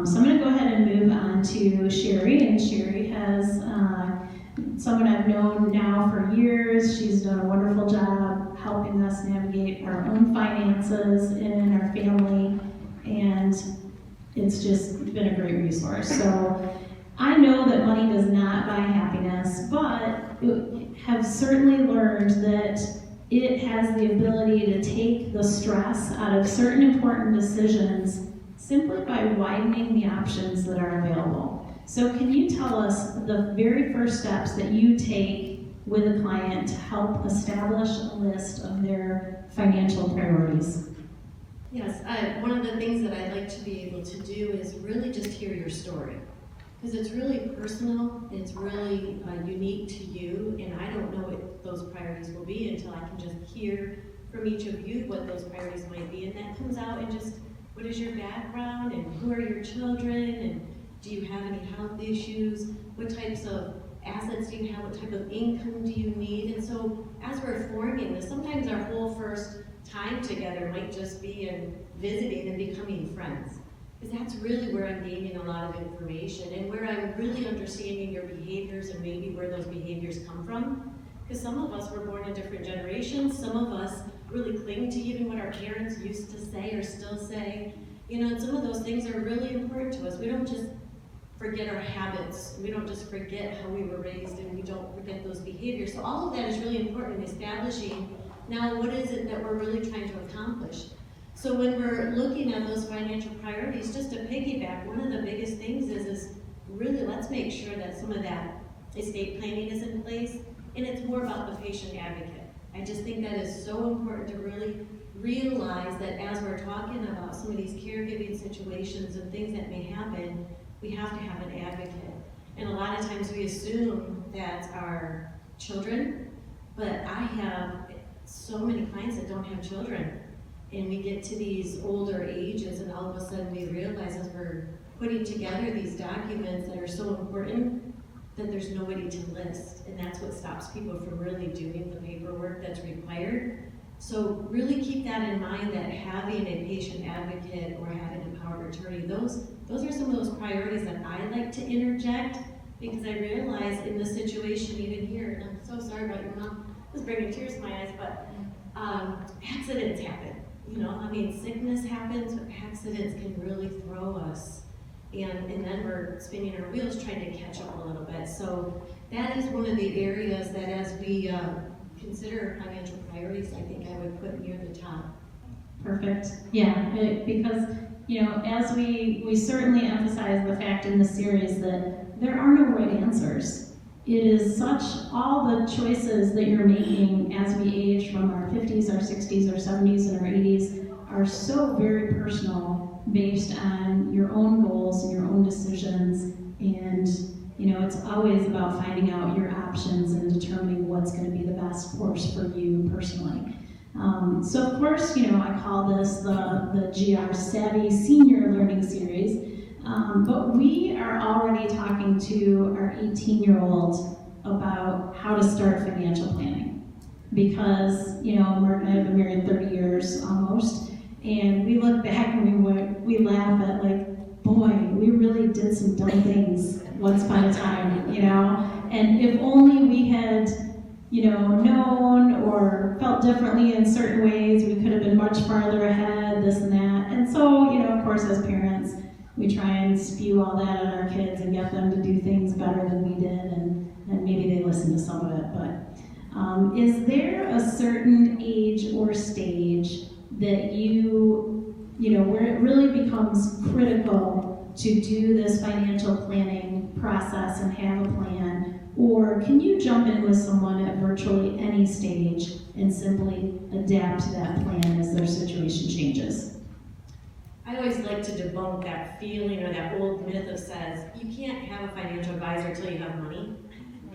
So I'm going to go ahead and move on to Sherry, and Sherry has someone I've known now for years. She's done a wonderful job helping us navigate our own finances in our family, and it's just been a great resource. So I know that money does not buy happiness, but have certainly learned that it has the ability to take the stress out of certain important decisions simply by widening the options that are available. So can you tell us the very first steps that you take with a client to help establish a list of their financial priorities? Yes, one of the things that I'd like to be able to do is really just hear your story. Because it's really personal, it's really unique to you, and I don't know what those priorities will be until I can just hear from each of you what those priorities might be. And that comes out in just what is your background, and who are your children, and do you have any health issues, what types of assets do you have, what type of income do you need. And so as we're forming this, sometimes our whole first time together might just be in visiting and becoming friends. Because that's really where I'm gaining a lot of information and where I'm really understanding your behaviors and maybe where those behaviors come from. Because some of us were born in different generations, some of us really cling to even what our parents used to say or still say. And some of those things are really important to us. We don't just forget our habits, we don't just forget how we were raised, and we don't forget those behaviors. So all of that is really important in establishing now what is it that we're really trying to accomplish. So when we're looking at those financial priorities, just to piggyback, one of the biggest things is really let's make sure that some of that estate planning is in place, and it's more about the patient advocate. I just think that is so important to really realize that as we're talking about some of these caregiving situations and things that may happen, we have to have an advocate. And a lot of times we assume that's our children, but I have so many clients that don't have children. And we get to these older ages and all of a sudden we realize as we're putting together these documents that are so important that there's nobody to list. And that's what stops people from really doing the paperwork that's required. So really keep that in mind, that having a patient advocate or having a power of attorney, those are some of those priorities that I like to interject, because I realize in this situation even here, and I'm so sorry about your mom, this is bringing tears to my eyes, but accidents happen. Sickness happens, but accidents can really throw us. And then we're spinning our wheels trying to catch up a little bit. So that is one of the areas that as we consider financial priorities, I think I would put near the top. Perfect. Yeah, because as we certainly emphasize the fact in this series that there are no right answers. It is such, all the choices that you're making as we age from our 50s, our 60s, our 70s, and our 80s are so very personal, based on your own goals and your own decisions. And it's always about finding out your options and determining what's going to be the best course for you personally. So of course, I call this the GR Savvy Senior Learning Series. But we are already talking to our 18-year-old about how to start financial planning. Because, Mark and I have been married 30 years almost, and we look back and we laugh at boy, we really did some dumb things once upon a time, and if only we had, known or felt differently in certain ways, we could have been much farther ahead, this and that. And so, of course, as parents, we try and spew all that on our kids and get them to do things better than we did, and maybe they listen to some of it. But is there a certain age or stage that where it really becomes critical to do this financial planning process and have a plan? Or can you jump in with someone at virtually any stage and simply adapt to that plan as their situation changes? I always like to debunk that feeling or that old myth that says you can't have a financial advisor until you have money.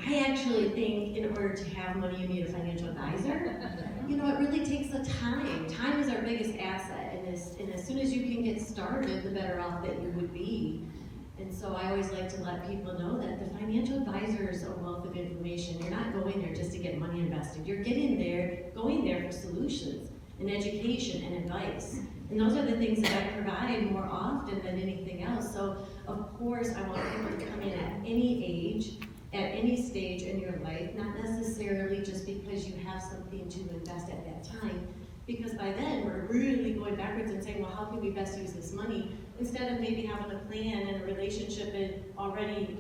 I actually think in order to have money, you need a financial advisor. It really takes the time. Time is our biggest asset, and as soon as you can get started, the better off that you would be. And so I always like to let people know that the financial advisor is a wealth of information. You're not going there just to get money invested. You're going there for solutions and education and advice. And those are the things that I provide more often than anything else. So So, of course, I want people to come in at any age, at any stage in your life, not necessarily just because you have something to invest at that time, because by then we're really going backwards and saying, well, how can we best use this money? Instead of maybe having a plan and a relationship already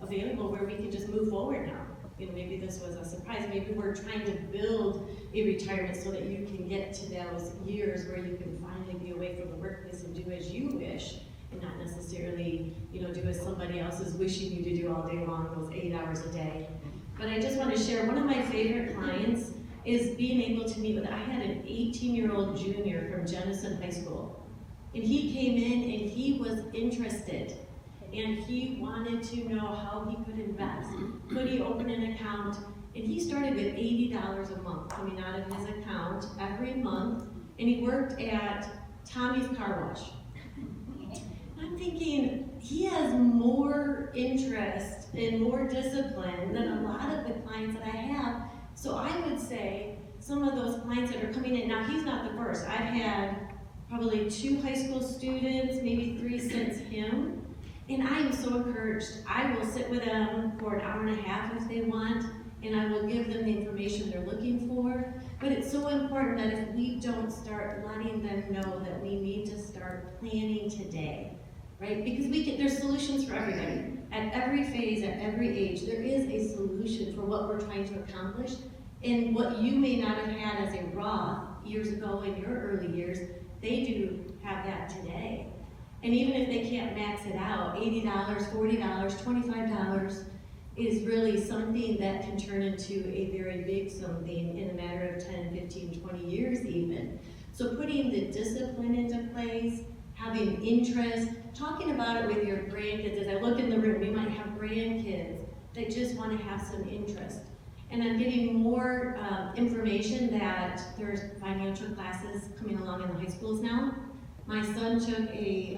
available where we can just move forward now. You know, maybe this was a surprise. Maybe we're trying to build a retirement so that you can get to those years where you can finally be away from the workplace and do as you wish, and not necessarily, you know, do as somebody else is wishing you to do all day long, those 8 hours a day. But I just want to share, one of my favorite clients is being able to meet with, I had an 18-year-old junior from Jenison High School. And he came in and he was interested. And he wanted to know how he could invest. Could he open an account? And he started with $80 a month coming out of his account every month. And he worked at Tommy's Car Wash. I'm thinking, he has more interest and more discipline than a lot of the clients that I have. So I would say some of those clients that are coming in, now he's not the first. I've had probably 2 high school students, maybe 3 since him. And I am so encouraged. I will sit with them for an hour and a half if they want, and I will give them the information they're looking for. But it's so important that if we don't start letting them know that we need to start planning today, right? Because there's solutions for everybody. At every phase, at every age, there is a solution for what we're trying to accomplish. And what you may not have had as a Roth years ago in your early years, they do have that today. And even if they can't max it out, $80, $40, $25 is really something that can turn into a very big something in a matter of 10, 15, 20 years even. So putting the discipline into place, having interest, talking about it with your grandkids. As I look in the room, we might have grandkids that just want to have some interest. And I'm getting more information that there's financial classes coming along in the high schools now. My son took I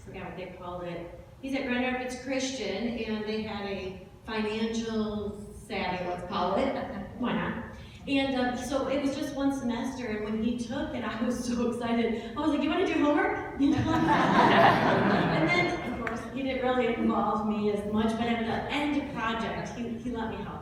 forgot what they called it. He's at Grand Rapids Christian, and they had a financial savvy, let's call it. Why not? And so it was just 1 semester, and when he took it, I was so excited. I was like, you want to do homework? You know? And then, of course, he didn't really involve me as much, but at the end project, he let me help.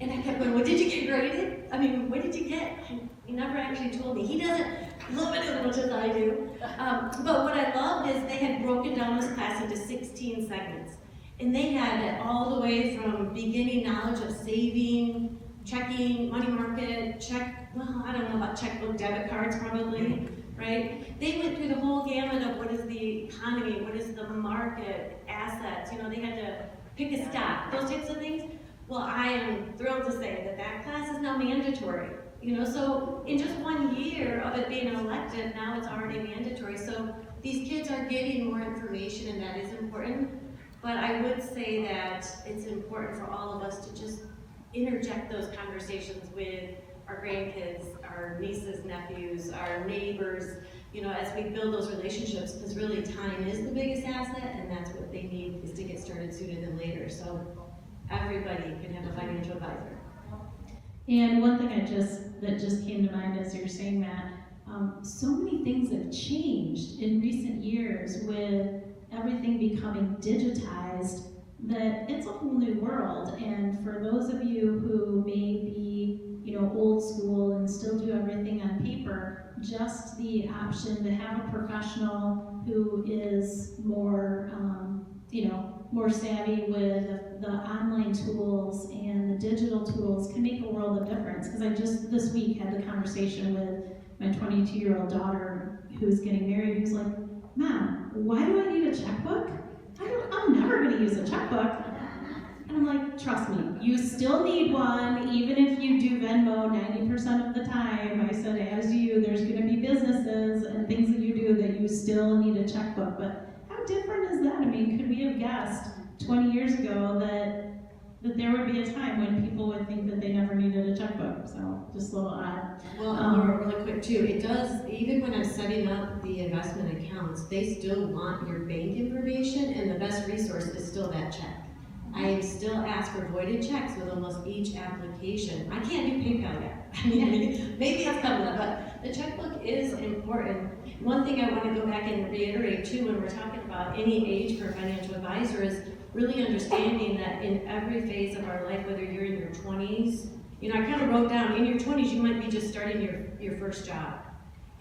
And I kept going, what did you get graded? I mean, what did you get? He never actually told me. He doesn't love it as much as I do. But what I loved is they had broken down this class into 16 segments. And they had it all the way from beginning knowledge of saving, checking, money market, I don't know about checkbook, debit cards probably, right? They went through the whole gamut of what is the economy, what is the market, assets, you know, they had to pick a stock, those types of things. Well, I am thrilled to say that that class is now mandatory. You know, so in just 1 year of it being an elective, now it's already mandatory. So these kids are getting more information, and that is important. But I would say that it's important for all of us to just interject those conversations with our grandkids, our nieces, nephews, our neighbors, you know, as we build those relationships, because really time is the biggest asset, and that's what they need is to get started sooner than later. So everybody can have a financial advisor. And one thing that just came to mind as you're saying that, so many things have changed in recent years with everything becoming digitized, that it's a whole new world. And for those of you who may be, you know, old school and still do everything on paper, just the option to have a professional who is more, more savvy with the online tools and the digital tools can make a world of difference. Because I just this week had a conversation with my 22-year-old daughter who's getting married, who's like, Mom, why do I need a checkbook? I'm never going to use a checkbook. And I'm like, trust me, you still need one, even if you do Venmo 90% of the time. I said, as you, there's going to be businesses and things that you do that you still need a checkbook. But how different is that? I mean, could we have guessed 20 years ago that there would be a time when people would think that they never needed a checkbook? So just a little odd. Well, Laura, really quick too, it does, even when I'm setting up the investment accounts, they still want your bank information, and the best resource is still that check. I still ask for voided checks with almost each application. I can't do PayPal yet. I mean, maybe it's coming, but the checkbook is important. One thing I want to go back and reiterate too when we're talking about any age for a financial advisor is really understanding that in every phase of our life, whether you're in your 20s, I kind of wrote down, in your 20s, you might be just starting your first job.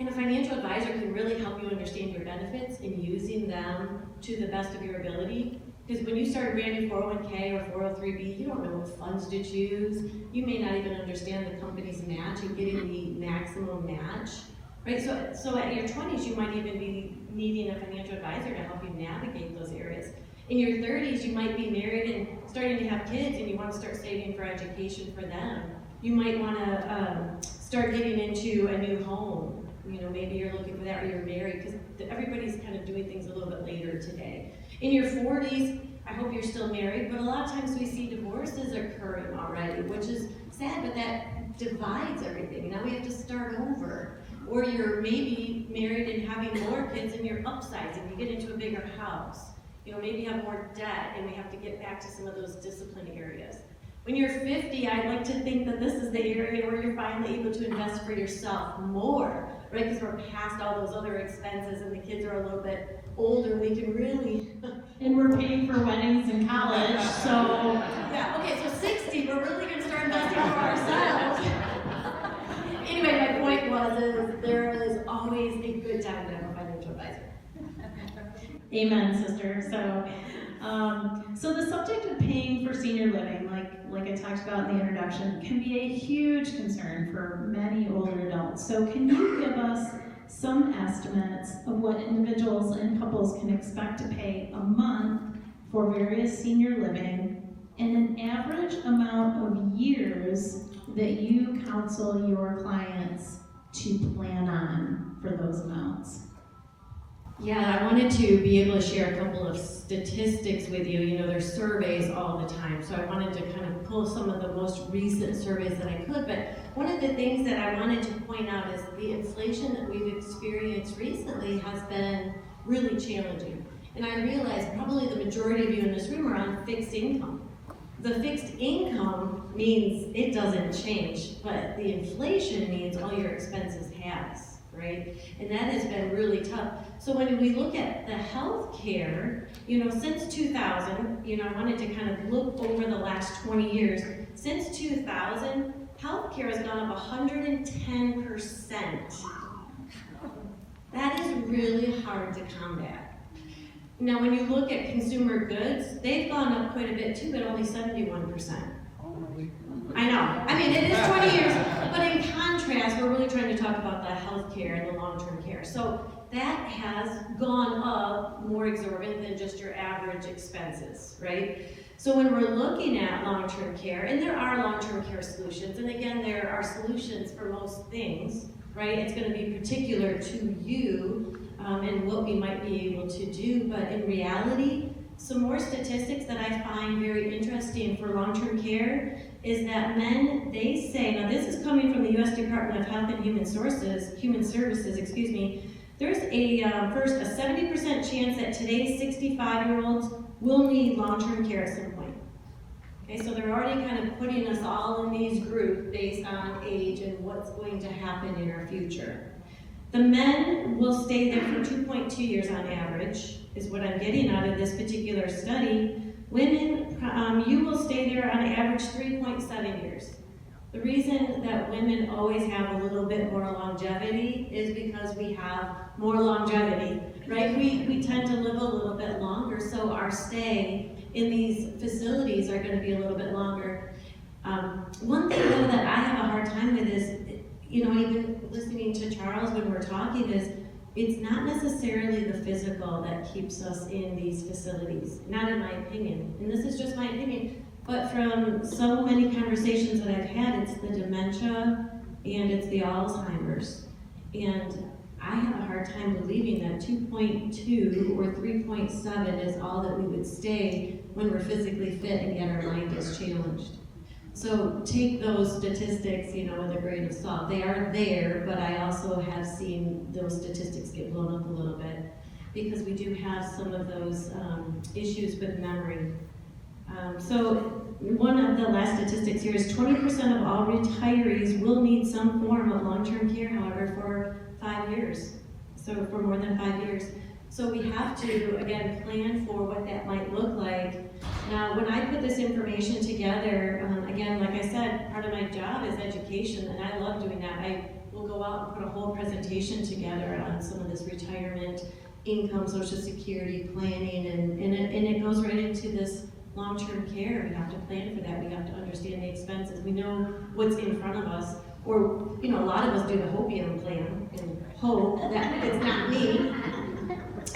And a financial advisor can really help you understand your benefits and using them to the best of your ability. Because when you start a brand new 401k or 403b, you don't know what funds to choose. You may not even understand the company's match and getting the maximum match. Right? So at your 20s, you might even be needing a financial advisor to help you navigate those areas. In your 30s, you might be married and starting to have kids and you want to start saving for education for them. You might want to start getting into a new home. Maybe you're looking for that or you're married, because everybody's kind of doing things a little bit later today. In your 40s, I hope you're still married, but a lot of times we see divorces occurring already, which is sad, but that divides everything. Now we have to start over. Or you're maybe married and having more kids and you're upsizing, you get into a bigger house. Maybe you have more debt and we have to get back to some of those discipline areas. When you're 50, I'd like to think that this is the area where you're finally able to invest for yourself more, right? Because we're past all those other expenses and the kids are a little bit older, we can really... And we're paying for weddings in college, so... Yeah, okay, so 60, we're really going to start investing for ourselves. Anyway, my point was, there is always a good time to have a financial advisor. Amen, sister. So the subject of paying for senior living, like I talked about in the introduction, can be a huge concern for many older adults. So can you give us some estimates of what individuals and couples can expect to pay a month for various senior living, and an average amount of years that you counsel your clients to plan on for those amounts? Yeah, I wanted to be able to share a couple of statistics with you. There's surveys all the time, so I wanted to kind of pull some of the most recent surveys that I could. But one of the things that I wanted to point out is the inflation that we've experienced recently has been really challenging. And I realize probably the majority of you in this room are on fixed income. The fixed income means it doesn't change, but the inflation means all your expenses has. Right? And that has been really tough. So when we look at the health care, since 2000, I wanted to kind of look over the last 20 years. Since 2000, health care has gone up 110%. That is really hard to combat. Now, when you look at consumer goods, they've gone up quite a bit too, but only 71%. I know. I mean, it is 20 years, but in contrast, we're really trying to talk about the health care and the long-term care. So that has gone up more exorbitant than just your average expenses, right? So when we're looking at long-term care, and there are long-term care solutions, and again, there are solutions for most things, right? It's going to be particular to you and what we might be able to do, but in reality, some more statistics that I find very interesting for long-term care is that men, they say, now this is coming from the U.S. Department of Health and Human Services, there's a 70% chance that today's 65-year-olds will need long-term care at some point. Okay, so they're already kind of putting us all in these groups based on age and what's going to happen in our future. The men will stay there for 2.2 years on average, is what I'm getting out of this particular study. Women, you will stay there on average 3.7 years. The reason that women always have a little bit more longevity is because we have more longevity, right? We tend to live a little bit longer, so our stay in these facilities are going to be a little bit longer. One thing though that I have a hard time with is, even listening to Charles when we're talking is, it's not necessarily the physical that keeps us in these facilities, not in my opinion, and this is just my opinion, but from so many conversations that I've had, it's the dementia and it's the Alzheimer's. And I have a hard time believing that 2.2 or 3.7 is all that we would stay when we're physically fit and yet our mind is challenged. So take those statistics, with a grain of salt. They are there, but I also have seen those statistics get blown up a little bit because we do have some of those issues with memory. So one of the last statistics here is 20% of all retirees will need some form of long-term care, however, for 5 years. so for more than 5 years. So we have to, again, plan for what that might look like. Now, when I put this information together, again, like I said, part of my job is education, and I love doing that. I will go out and put a whole presentation together on some of this retirement, income, Social Security planning, and it goes right into this long-term care. We have to plan for that. We have to understand the expenses. We know what's in front of us. Or, you know, a lot of us do the hopium plan and hope that it's not me.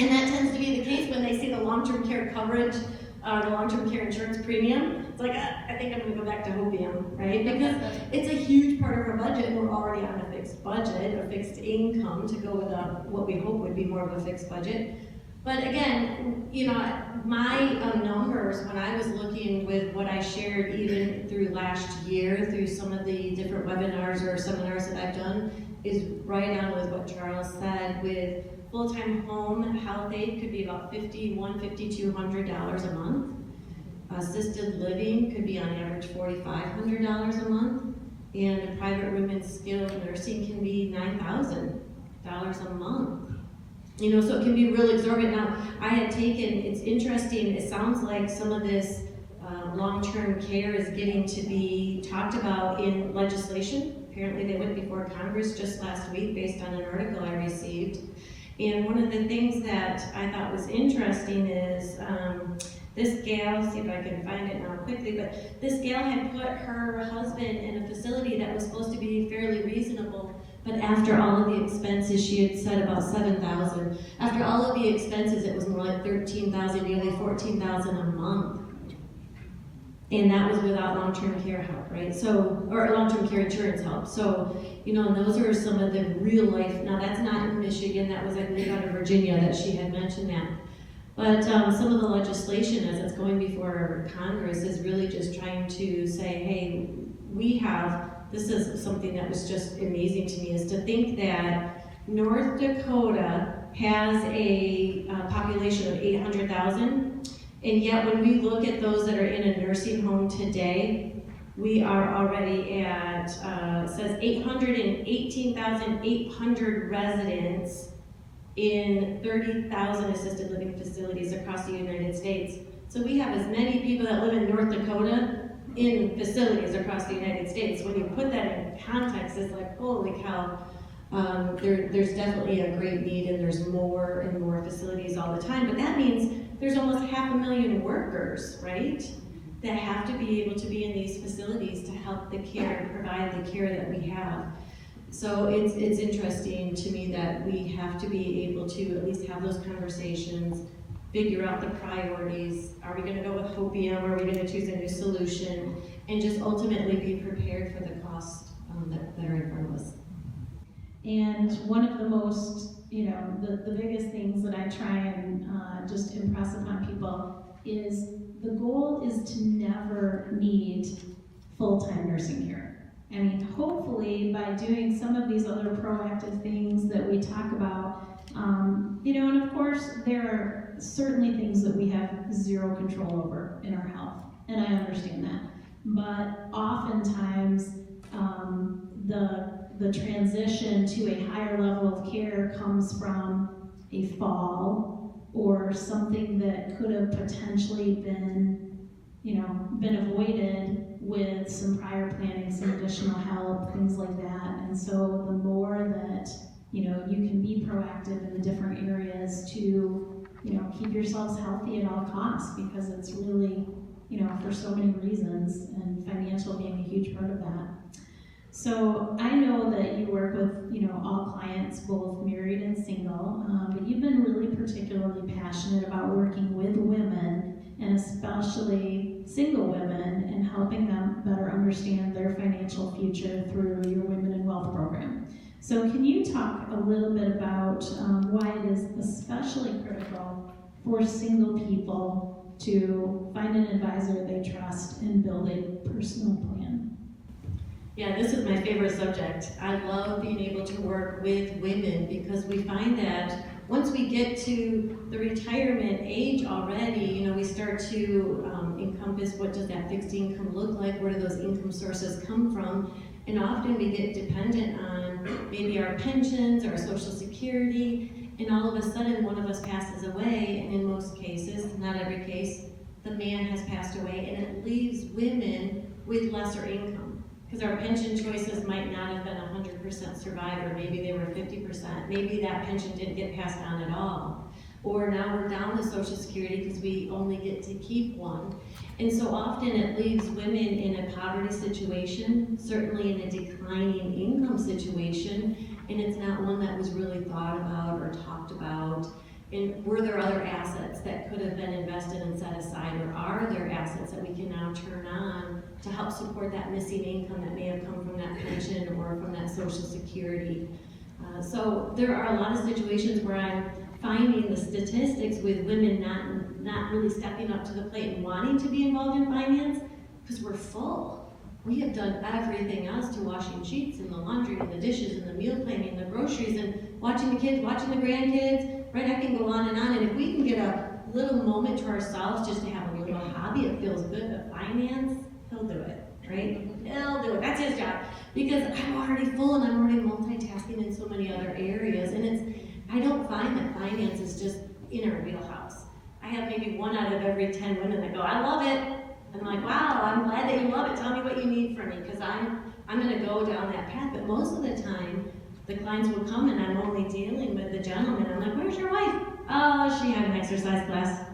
And that tends to be the case when they see the long-term care coverage, the long-term care insurance premium. It's like, I think I'm gonna go back to hopium, right? Because it's a huge part of our budget, and we're already on a fixed budget, a fixed income to go with what we hope would be more of a fixed budget. But again, you know, my numbers, when I was looking with what I shared even through last year, through some of the different webinars or seminars that I've done, is right on with what Charles said. With full-time home health aid could be about $5,100, $5,200 a month. Assisted living could be on average $4,500 a month. And a private room in skilled nursing can be $9,000 a month. You know, so it can be real exorbitant. Now, I had taken, it's interesting, it sounds like some of this long-term care is getting to be talked about in legislation. Apparently they went before Congress just last week based on an article I received. And one of the things that I thought was interesting is this gal, see if I can find it now quickly, but this gal had put her husband in a facility that was supposed to be fairly reasonable. But after all of the expenses, she had said about $7,000. After all of the expenses, it was more like $13,000, nearly $14,000 a month. And that was without long-term care help, right? So, or long-term care insurance help. So, you know, and those are some of the real life. Now, that's not in Michigan. That was, I believe, out of Virginia that she had mentioned that. But some of the legislation, as it's going before Congress, is really just trying to say, hey, we have. This is something that was just amazing to me, is to think that North Dakota has a population of 800,000, and yet when we look at those that are in a nursing home today, we are already at, it says 818,800 residents in 30,000 assisted living facilities across the United States. So we have as many people that live in North Dakota in facilities across the United States. When you put that in context, it's like, holy cow, there's definitely a great need, and there's more and more facilities all the time. But that means there's almost 500,000 workers, right, that have to be able to be in these facilities to help the care, provide the care that we have. So it's interesting to me that we have to be able to at least have those conversations, figure out the priorities. Are we going to go with hopium? Are we going to choose a new solution? And just ultimately be prepared for the costs that are in front of us. And one of the most, you know, the biggest things that I try and just impress upon people is the goal is to never need full-time nursing care. I mean, hopefully by doing some of these other proactive things that we talk about, you know, and of course there are certainly things that we have zero control over in our health, and I understand that. But oftentimes, the transition to a higher level of care comes from a fall or something that could have potentially been, you know, been avoided with some prior planning, some additional help, things like that. And so the more that, you know, you can be proactive in the different areas to, you know, keep yourselves healthy at all costs, because it's really, you know, for so many reasons, and financial being a huge part of that. So I know that you work with, you know, all clients, both married and single, but you've been really particularly passionate about working with women, and especially single women, and helping them better understand their financial future through your Women in Wealth program. So can you talk a little bit about why it is especially critical for single people to find an advisor they trust and build a personal plan? Yeah, this is my favorite subject. I love being able to work with women, because we find that once we get to the retirement age already, you know, we start to encompass what does that fixed income look like, where do those income sources come from, and often we get dependent on maybe our pensions, our Social Security, and all of a sudden one of us passes away, and in most cases, not every case, the man has passed away, and it leaves women with lesser income. Because our pension choices might not have been 100% survivor, maybe they were 50%, maybe that pension didn't get passed down at all. Or now we're down to Social Security because we only get to keep one. And so often it leaves women in a poverty situation, certainly in a declining income situation, and it's not one that was really thought about or talked about. And were there other assets that could have been invested and set aside, or are there assets that we can now turn on to help support that missing income that may have come from that pension or from that Social Security? So there are a lot of situations where I'm finding the statistics with women not really stepping up to the plate and wanting to be involved in finance because we're full. We have done everything else to washing sheets and the laundry and the dishes and the meal planning and the groceries and watching the kids, watching the grandkids, right? I can go on, and if we can get a little moment to ourselves just to have a little hobby, it feels good, but finance, he'll do it, right? He'll do it, that's his job. Because I'm already full and I'm already multitasking in so many other areas, and I don't find that finance is just in our wheelhouse. I have maybe 1 out of every 10 women that go, I love it. I'm like, wow, I'm glad that you love it. Tell me what you need from me, because I'm going to go down that path. But most of the time, the clients will come and I'm only dealing with the gentleman. I'm like, where's your wife? Oh, she had an exercise class.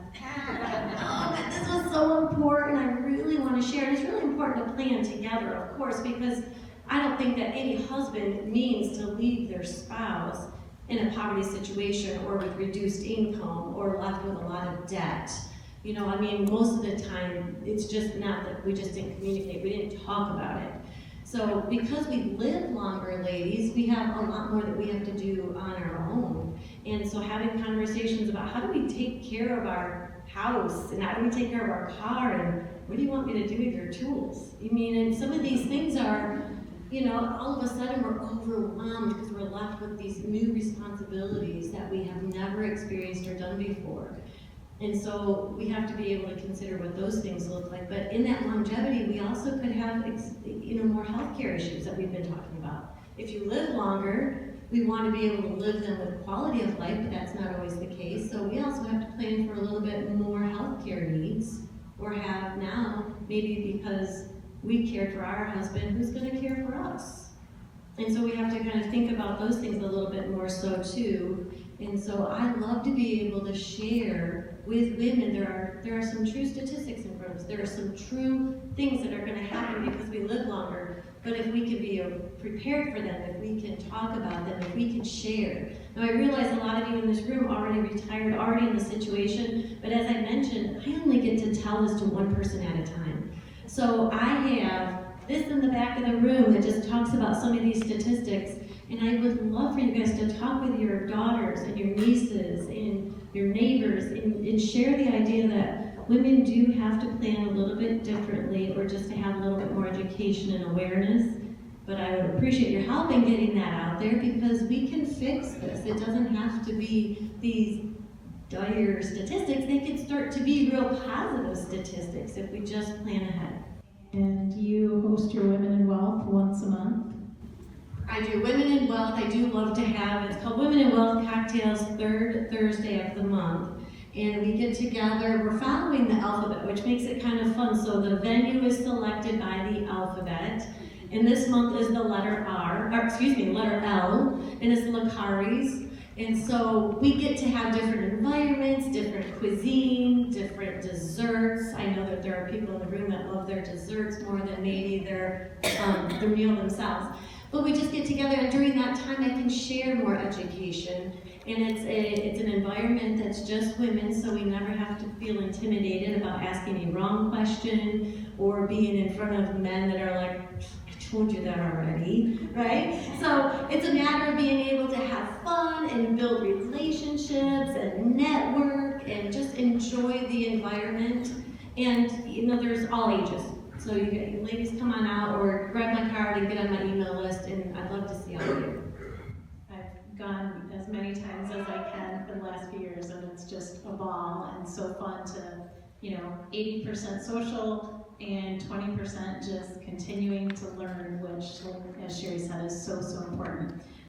Oh, but this was so important. I really want to share. And it's really important to plan together, of course, because I don't think that any husband means to leave their spouse in a poverty situation or with reduced income or left with a lot of debt. You know, I mean, most of the time, it's just not that we just didn't communicate, we didn't talk about it. So because we live longer, ladies, we have a lot more that we have to do on our own. And so having conversations about how do we take care of our house and how do we take care of our car and what do you want me to do with your tools? I mean, and some of these things are, you know, all of a sudden we're overwhelmed because we're left with these new responsibilities that we have never experienced or done before. And so we have to be able to consider what those things look like. But in that longevity, we also could have, you know, more healthcare issues that we've been talking about. If you live longer, we want to be able to live them with quality of life, but that's not always the case. So we also have to plan for a little bit more healthcare needs, or have now, maybe because we cared for our husband, who's going to care for us. And so we have to kind of think about those things a little bit more so too. And so I love to be able to share with women. There are some true statistics in front of us. There are some true things that are going to happen because we live longer. But if we can be prepared for them, if we can talk about them, if we can share. Now I realize a lot of you in this room already retired, already in the situation, but as I mentioned, I only get to tell this to one person at a time. So I have this in the back of the room that just talks about some of these statistics, and I would love for you guys to talk with your daughters and your nieces and your neighbors and share the idea that women do have to plan a little bit differently, or just to have a little bit more education and awareness. But I would appreciate your help in getting that out there, because we can fix this. It doesn't have to be these dire statistics. They can start to be real positive statistics if we just plan ahead. And you host your Women in Wealth once a month? I do Women in Wealth. I do love to have, it's called Women in Wealth Cocktails, third Thursday of the month. And we get together, we're following the alphabet, which makes it kind of fun. So the venue is selected by the alphabet. And this month is the letter letter L, and it's Lacari's. And so we get to have different environments, different cuisine, different desserts. I know that there are people in the room that love their desserts more than maybe their meal themselves. But we just get together, and during that time I can share more education. And it's an environment that's just women, so we never have to feel intimidated about asking a wrong question or being in front of men that are like, I told you that already, right? So it's a matter of being able to have fun and build relationships and network and just enjoy the environment. And you know, there's all ages. So you ladies come on out or grab my card and get on my email list, and I'd love to see all of you. I've gone as many times as I can for the last few years, and it's just a ball and so fun to, you know, 80% social and 20% just continuing to learn, which, as Sherry said, is so, so important.